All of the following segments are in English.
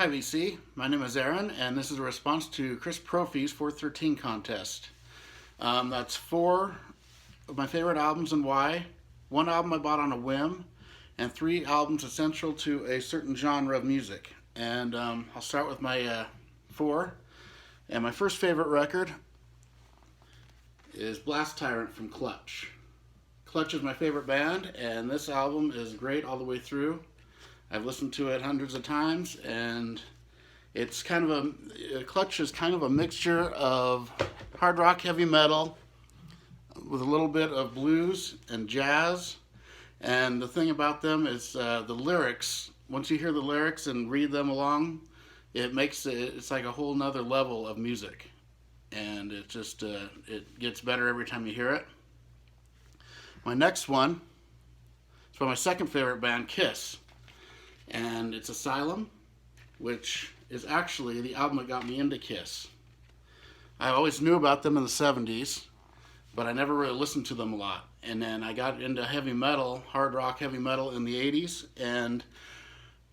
Hi VC, my name is Aaron, and this is a response to Chris Propfe's 413 contest. That's 4 of my favorite albums and why, 1 album I bought on a whim, and 3 albums essential to a certain genre of music. And I'll start with my 4. And my first favorite record is Blast Tyrant from Clutch. Clutch is my favorite band, and this album is great all the way through. I've listened to it hundreds of times, and it's kind of Clutch is kind of a mixture of hard rock, heavy metal, with a little bit of blues and jazz. And the thing about them is the lyrics. Once you hear the lyrics and read them along, it's like a whole nother level of music, and it just it gets better every time you hear it. My next one is by my second favorite band, Kiss. And it's Asylum, which is actually the album that got me into Kiss. I always knew about them in the 70s, but I never really listened to them a lot. And then I got into heavy metal, hard rock heavy metal in the 80s, and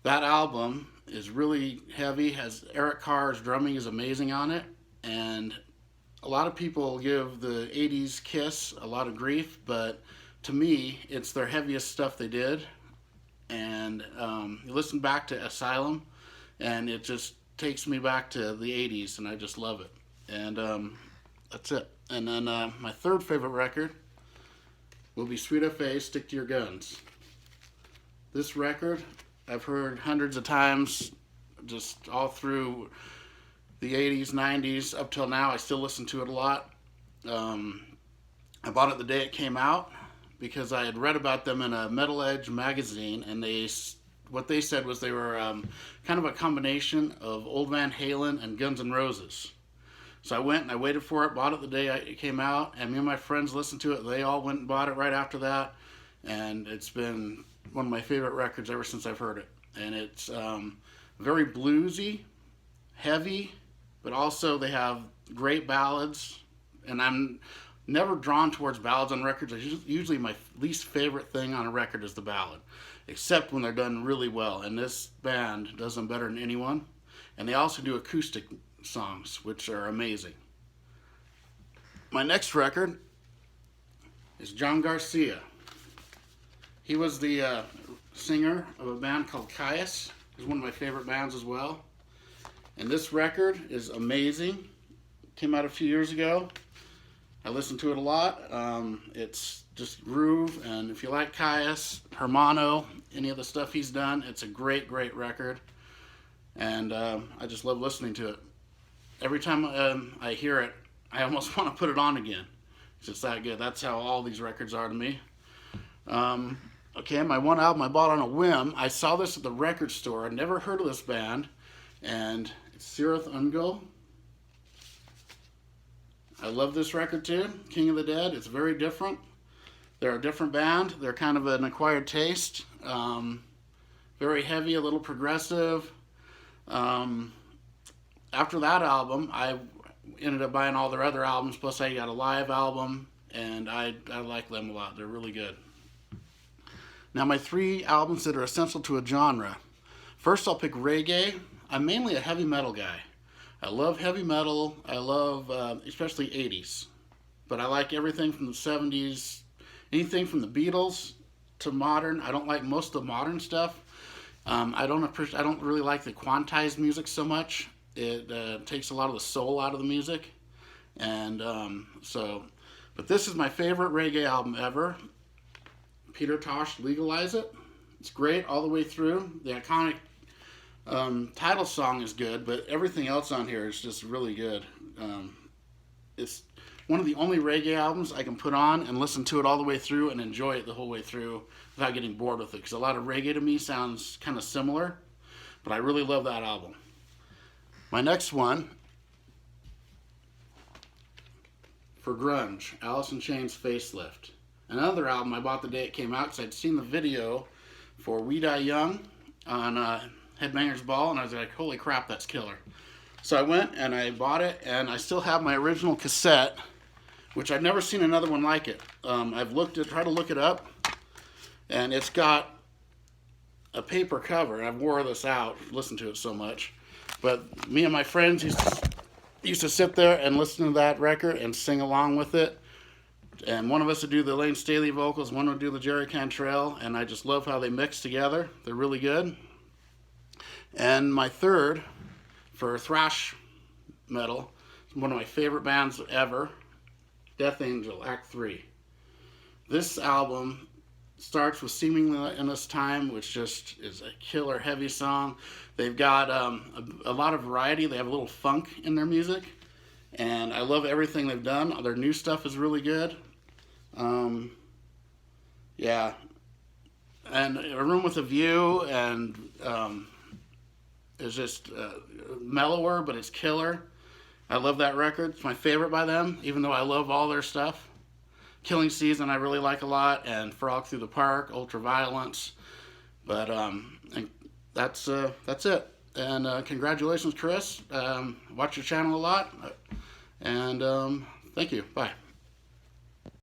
that album is really heavy, has Eric Carr's drumming is amazing on it, and a lot of people give the 80s Kiss a lot of grief, but to me, it's their heaviest stuff they did. And you listen back to Asylum, and it just takes me back to the 80s, and I just love it. And that's it. And then my third favorite record will be Cirith Ungol, Stick to Your Guns. This record I've heard hundreds of times, just all through the 80s, 90s, up till now. I still listen to it a lot. I bought it the day it came out, because I had read about them in a Metal Edge magazine, and what they said was they were kind of a combination of Old Van Halen and Guns N' Roses. So I went and I waited for it, bought it the day it came out, and me and my friends listened to it. They all went and bought it right after that, and it's been one of my favorite records ever since I've heard it. And it's very bluesy, heavy, but also they have great ballads, and I'm never drawn towards ballads on records. Usually my least favorite thing on a record is the ballad, except when they're done really well, and this band does them better than anyone. And they also do acoustic songs, which are amazing. My next record is John Garcia. He was the singer of a band called Caius. He's one of my favorite bands as well. And this record is amazing. Came out a few years ago. I listen to it a lot. It's just groove, and if you like Caius, Hermano, any of the stuff he's done, it's a great, great record. And I just love listening to it. Every time I hear it, I almost want to put it on again. It's just that good. That's how all these records are to me. Okay, my one album I bought on a whim. I saw this at the record store. I'd never heard of this band, and it's Cirith Ungol. I love this record too, King of the Dead. It's very different. They're a different band. They're kind of an acquired taste. Very heavy, a little progressive. After that album, I ended up buying all their other albums, plus I got a live album, and I like them a lot. They're really good. Now my 3 albums that are essential to a genre. First I'll pick Reggae. I'm mainly a heavy metal guy. I love heavy metal. I love especially 80s. But I like everything from the 70s, anything from the Beatles to modern. I don't like most of the modern stuff. I don't really like the quantized music so much. It takes a lot of the soul out of the music. And but this is my favorite reggae album ever. Peter Tosh, Legalize It. It's great all the way through. The iconic title song is good, but everything else on here is just really good. It's one of the only reggae albums I can put on and listen to it all the way through and enjoy it the whole way through without getting bored with it, because a lot of reggae to me sounds kind of similar, but I really love that album. My next one, for grunge, Alice in Chains' Facelift. Another album I bought the day it came out because I'd seen the video for We Die Young on Headbangers Ball, and I was like, holy crap, that's killer. So I went and I bought it, and I still have my original cassette, which I've never seen another one like it. I've tried to look it up, and it's got a paper cover. I wore this out, listened to it so much. But me and my friends used to sit there and listen to that record and sing along with it. And one of us would do the Lane Staley vocals, one would do the Jerry Cantrell, and I just love how they mix together. They're really good. And my third, for thrash metal, one of my favorite bands ever, Death Angel, Act 3. This album starts with Seemingly Endless Time, which just is a killer heavy song. They've got a lot of variety. They have a little funk in their music, and I love everything they've done. Their new stuff is really good. Yeah, and A Room with a View, and is just mellower, but it's killer. I love that record. It's my favorite by them, even though I love all their stuff. Killing Season I really like a lot, and Frog Through the Park, Ultraviolence. But and that's it. And congratulations, Chris. Watch your channel a lot, and thank you. Bye.